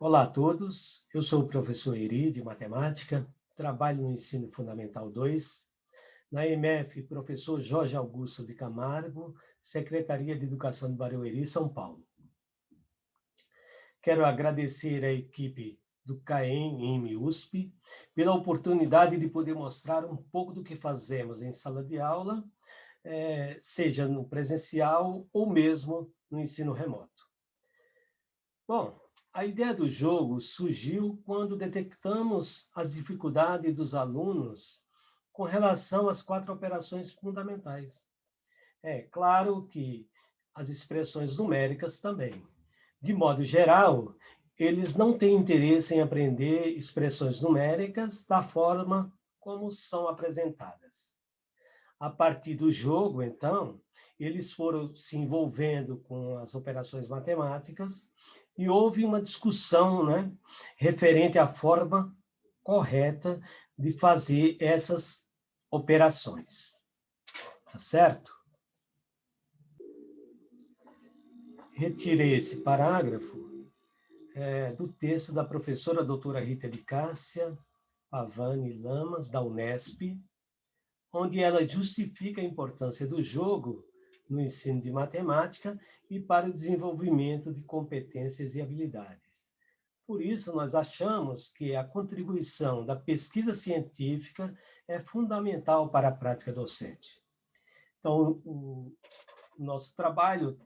Olá a todos, eu sou o professor Eri, de Matemática, trabalho no Ensino Fundamental 2, na EMF, professor Jorge Augusto de Camargo, Secretaria de Educação de Barueri, São Paulo. Quero agradecer à equipe do CAEM USP pela oportunidade de poder mostrar um pouco do que fazemos em sala de aula, seja no presencial ou mesmo no ensino remoto. Bom, a ideia do jogo surgiu quando detectamos as dificuldades dos alunos com relação às 4 operações fundamentais. É claro que as expressões numéricas também. De modo geral, eles não têm interesse em aprender expressões numéricas da forma como são apresentadas. A partir do jogo, então, eles foram se envolvendo com as operações matemáticas e houve uma discussão, né, referente à forma correta de fazer essas operações. Tá certo? Retirei esse parágrafo do texto da professora doutora Rita de Cássia Pavani Lamas, da Unesp, onde ela justifica a importância do jogo no ensino de matemática e para o desenvolvimento de competências e habilidades. Por isso, nós achamos que a contribuição da pesquisa científica é fundamental para a prática docente. Então, o nosso trabalho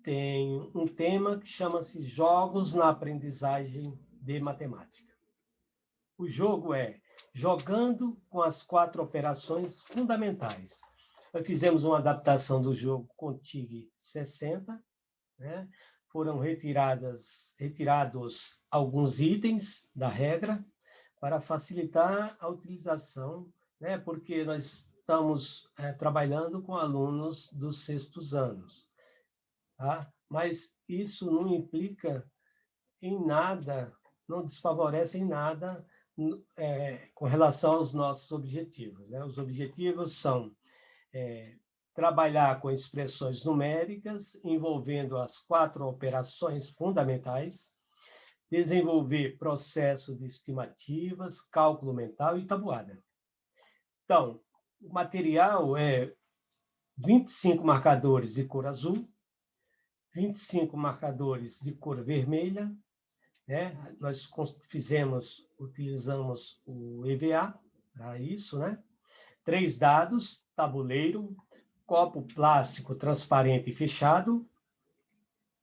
tem um tema que chama-se Jogos na Aprendizagem de Matemática. O jogo é jogando com as 4 operações fundamentais. Nós fizemos uma adaptação do jogo Contig 60, né? Foram retirados alguns itens da regra para facilitar a utilização, né? Porque nós estamos trabalhando com alunos dos 6º anos. Tá? Mas isso não implica em nada, não desfavorece em nada com relação aos nossos objetivos. Né? Os objetivos são trabalhar com expressões numéricas, envolvendo as 4 operações fundamentais, desenvolver processo de estimativas, cálculo mental e tabuada. Então, o material é 25 marcadores de cor azul, 25 marcadores de cor vermelha, né? Nós utilizamos o EVA para isso, né? 3 dados, tabuleiro, copo plástico transparente e fechado,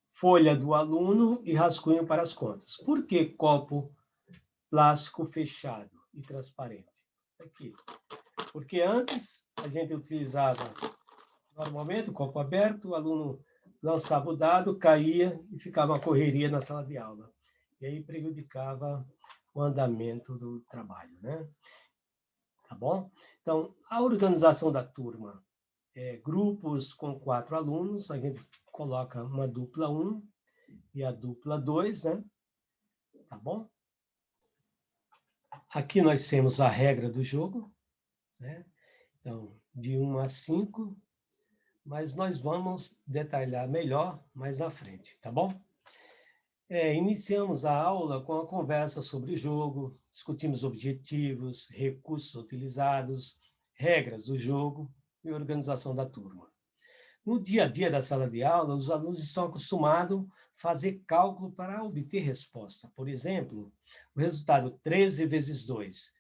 folha do aluno e rascunho para as contas. Por que copo plástico fechado e transparente? Aqui. Porque antes a gente utilizava normalmente o copo aberto, o aluno lançava o dado, caía e ficava uma correria na sala de aula. E aí prejudicava o andamento do trabalho, né? Tá bom? Então, a organização da turma grupos com 4 alunos, a gente coloca uma dupla 1 e a dupla 2, né? Tá bom? Aqui nós temos a regra do jogo, né? Então, de 1 a 5, mas nós vamos detalhar melhor mais à frente, tá bom? Iniciamos a aula com a conversa sobre o jogo, discutimos objetivos, recursos utilizados, regras do jogo e organização da turma. No dia a dia da sala de aula, os alunos estão acostumados a fazer cálculo para obter resposta. Por exemplo, o resultado 13 vezes 2.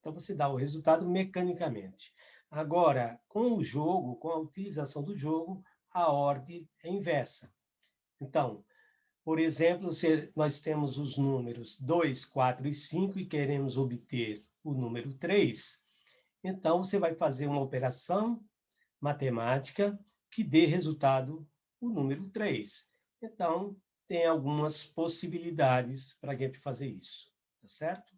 Então, você dá o resultado mecanicamente. Agora, com o jogo, com a utilização do jogo, a ordem é inversa. Então, por exemplo, se nós temos os números 2, 4 e 5 e queremos obter o número 3, então você vai fazer uma operação matemática que dê resultado o número 3. Então, tem algumas possibilidades para a gente fazer isso, tá certo?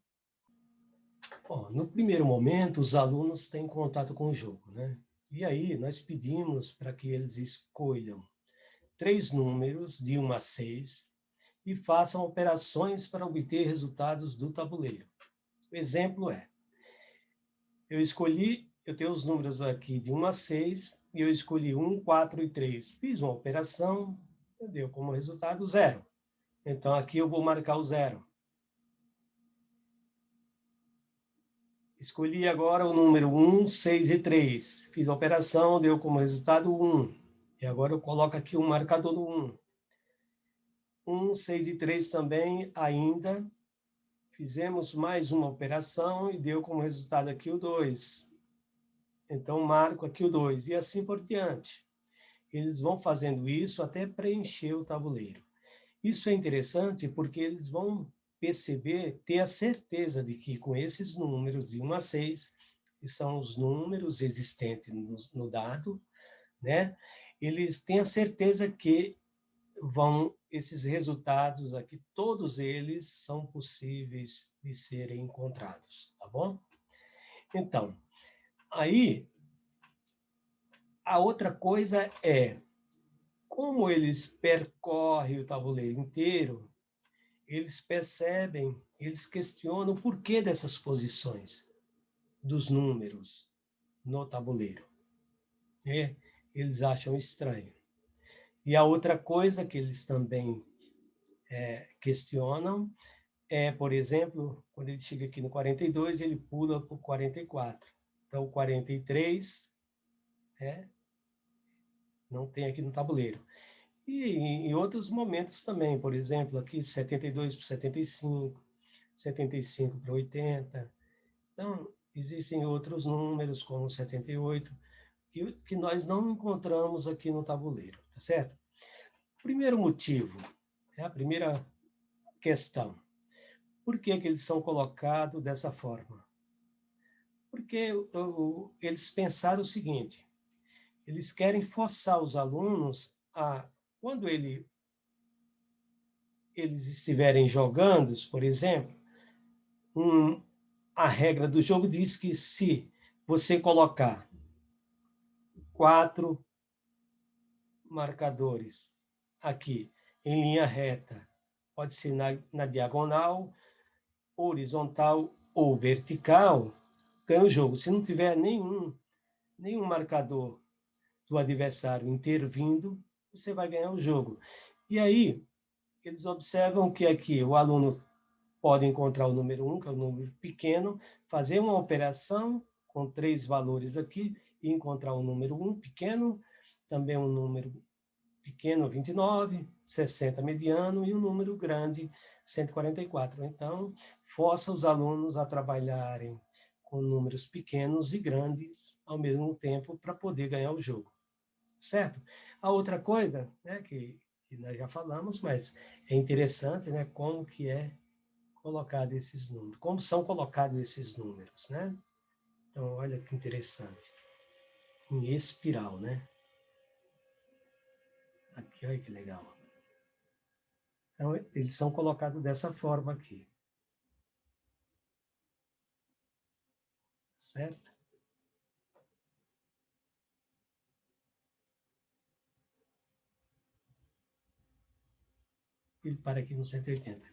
Bom, no primeiro momento, os alunos têm contato com o jogo, né? E aí, nós pedimos para que eles escolham 3 números, de 1 a 6, e façam operações para obter resultados do tabuleiro. O exemplo é, eu tenho os números aqui de 1 a 6, e eu escolhi 1, 4 e 3. Fiz uma operação, deu como resultado 0. Então, aqui eu vou marcar o 0. Escolhi agora o número 1, 6 e 3. Fiz a operação, deu como resultado 1. E agora eu coloco aqui o marcador do 1. 1, 6 e 3 também ainda. Fizemos mais uma operação e deu como resultado aqui o 2. Então, marco aqui o 2. E assim por diante. Eles vão fazendo isso até preencher o tabuleiro. Isso é interessante porque eles vão perceber, ter a certeza de que com esses números de 1 a 6, que são os números existentes no dado, né? Eles têm a certeza que esses resultados aqui, todos eles são possíveis de serem encontrados, tá bom? Então, aí, a outra coisa é, como eles percorrem o tabuleiro inteiro, eles percebem, eles questionam o porquê dessas posições dos números no tabuleiro. Né? Eles acham estranho. E a outra coisa que eles também questionam é, por exemplo, quando ele chega aqui no 42, ele pula para o 44. Então, o 43 não tem aqui no tabuleiro. E em outros momentos também, por exemplo, aqui 72 para 75, 75 para 80. Então, existem outros números, como 78, que nós não encontramos aqui no tabuleiro, tá certo? Primeiro motivo, a primeira questão. Por que eles são colocados dessa forma? Porque eles pensaram o seguinte, eles querem forçar os alunos a, quando eles estiverem jogando, por exemplo, a regra do jogo diz que se você colocar 4 marcadores aqui em linha reta, pode ser na diagonal, horizontal ou vertical, ganha o jogo. Se não tiver nenhum marcador do adversário intervindo, você vai ganhar o jogo. E aí, eles observam que aqui o aluno pode encontrar o número 1, que é o número pequeno, fazer uma operação com 3 valores aqui e encontrar o número 1 pequeno, também um número pequeno 29, 60 mediano e um número grande 144. Então, força os alunos a trabalharem com números pequenos e grandes ao mesmo tempo para poder ganhar o jogo. Certo? A outra coisa, né, que nós já falamos, mas é interessante, né, como que é colocado esses números, como são colocados esses números, né? Então, olha que interessante. Em espiral, né? Aqui, olha que legal. Então, eles são colocados dessa forma aqui. Certo? Ele para aqui no 180.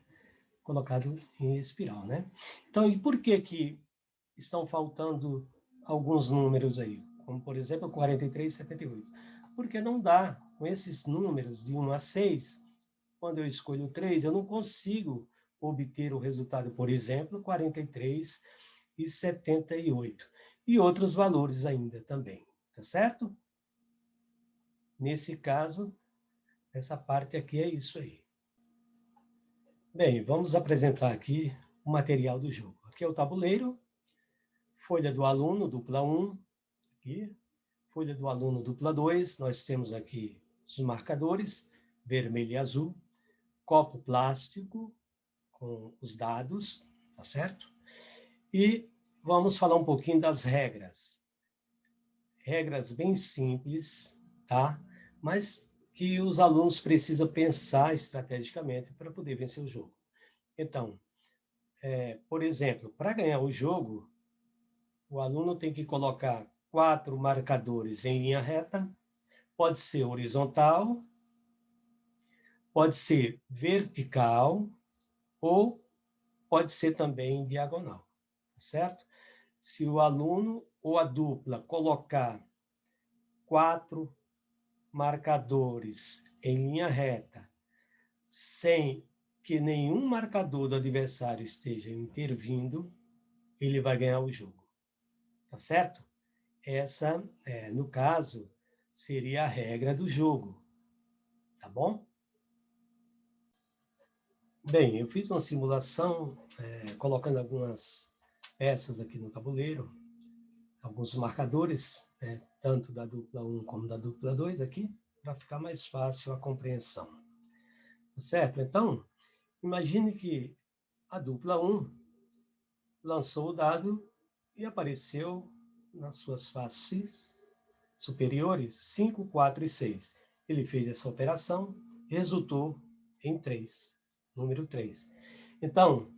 Colocado em espiral, né? Então, e por que estão faltando alguns números aí? Como, por exemplo, 43 e 78. Porque não dá, com esses números de 1 a 6, quando eu escolho 3, eu não consigo obter o resultado, por exemplo, 43 e 78. E outros valores ainda também, tá certo? Nesse caso, essa parte aqui é isso aí. Bem, vamos apresentar aqui o material do jogo. Aqui é o tabuleiro, folha do aluno, dupla 1, aqui, folha do aluno, dupla 2, nós temos aqui os marcadores, vermelho e azul, copo plástico com os dados, tá certo? E vamos falar um pouquinho das regras. Regras bem simples, tá? Mas que os alunos precisam pensar estrategicamente para poder vencer o jogo. Então, por exemplo, para ganhar o jogo, o aluno tem que colocar 4 marcadores em linha reta, pode ser horizontal, pode ser vertical ou pode ser também diagonal, certo? Se o aluno ou a dupla colocar 4 marcadores em linha reta, sem que nenhum marcador do adversário esteja intervindo, ele vai ganhar o jogo. Tá certo? Essa, no caso, seria a regra do jogo. Tá bom? Bem, eu fiz uma simulação colocando algumas peças aqui no tabuleiro, alguns marcadores, tanto da dupla 1 como da dupla 2 aqui, para ficar mais fácil a compreensão. Tá certo? Então, imagine que a dupla 1 lançou o dado e apareceu nas suas faces superiores 5, 4 e 6. Ele fez essa operação, resultou em 3, número 3. Então,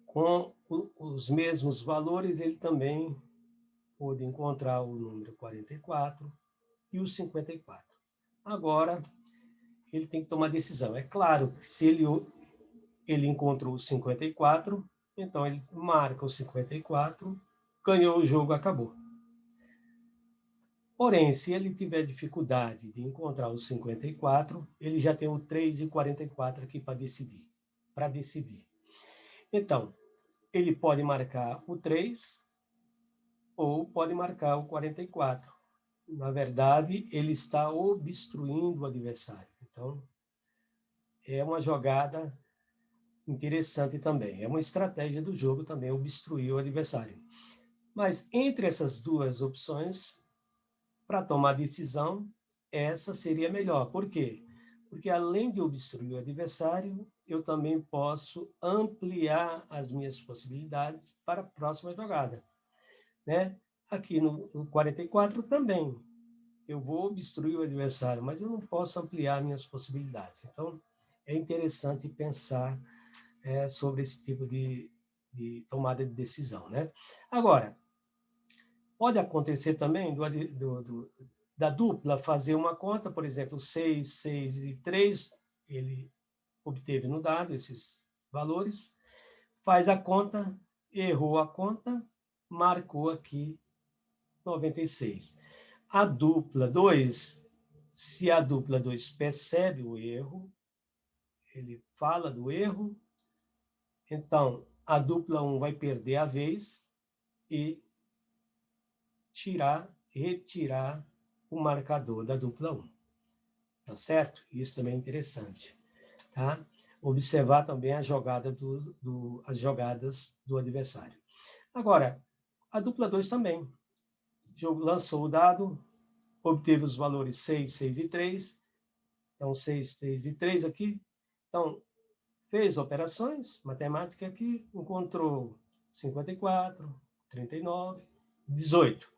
com os mesmos valores, ele também pôde encontrar o número 44 e o 54. Agora, ele tem que tomar decisão. É claro que se ele encontrou o 54, então ele marca o 54, ganhou o jogo, acabou. Porém, se ele tiver dificuldade de encontrar o 54, ele já tem o 3 e 44 aqui para decidir. Então, ele pode marcar o 3 ou pode marcar o 44. Na verdade, ele está obstruindo o adversário. Então, é uma jogada interessante também. É uma estratégia do jogo também obstruir o adversário. Mas entre essas duas opções, para tomar decisão, essa seria melhor. Por quê? Porque além de obstruir o adversário, eu também posso ampliar as minhas possibilidades para a próxima jogada. Né? Aqui no 44 também. Eu vou obstruir o adversário, mas eu não posso ampliar minhas possibilidades. Então, é interessante pensar sobre esse tipo de tomada de decisão. Né? Agora, pode acontecer também da dupla fazer uma conta, por exemplo, 6, 6 e 3, ele obteve no dado esses valores, faz a conta, errou a conta, marcou aqui 96. A dupla 2, se a dupla 2 percebe o erro, ele fala do erro, então a dupla 1 vai perder a vez e retirar o marcador da dupla 1. Tá certo? Isso também é interessante. Tá? Observar também a jogada as jogadas do adversário. Agora, a dupla 2 também. O jogo lançou o dado, obteve os valores 6, 6 e 3. Então, 6, 6 e 3 aqui. Então, fez operações, matemática aqui, encontrou 54, 39, 18.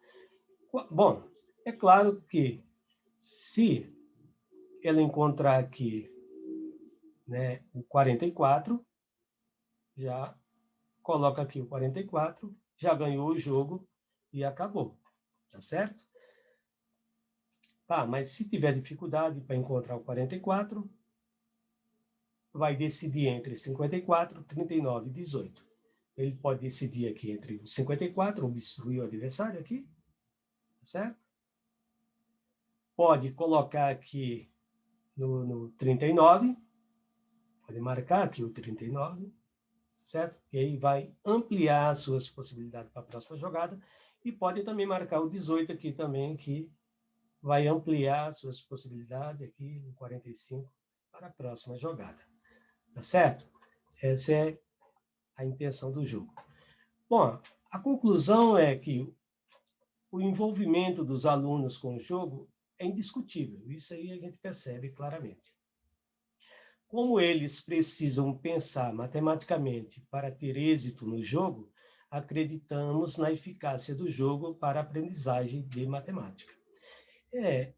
Bom, é claro que se ela encontrar aqui, né, o 44, já coloca aqui o 44, já ganhou o jogo e acabou. Tá certo? Tá, mas se tiver dificuldade para encontrar o 44, vai decidir entre 54, 39 e 18. Ele pode decidir aqui entre o 54, obstruir o adversário aqui, tá certo? Pode colocar aqui no 39, pode marcar aqui o 39, certo? E aí vai ampliar as suas possibilidades para a próxima jogada. E pode também marcar o 18 aqui também, que vai ampliar as suas possibilidades aqui no 45 para a próxima jogada. Tá certo? Essa é a intenção do jogo. Bom, a conclusão é que o envolvimento dos alunos com o jogo é indiscutível. Isso aí a gente percebe claramente. Como eles precisam pensar matematicamente para ter êxito no jogo, acreditamos na eficácia do jogo para a aprendizagem de matemática. É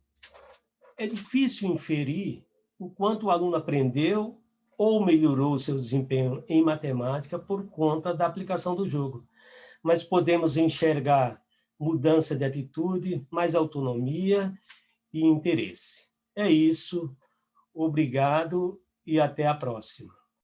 difícil inferir o quanto o aluno aprendeu ou melhorou seu desempenho em matemática por conta da aplicação do jogo. Mas podemos enxergar mudança de atitude, mais autonomia e interesse. É isso. Obrigado e até a próxima.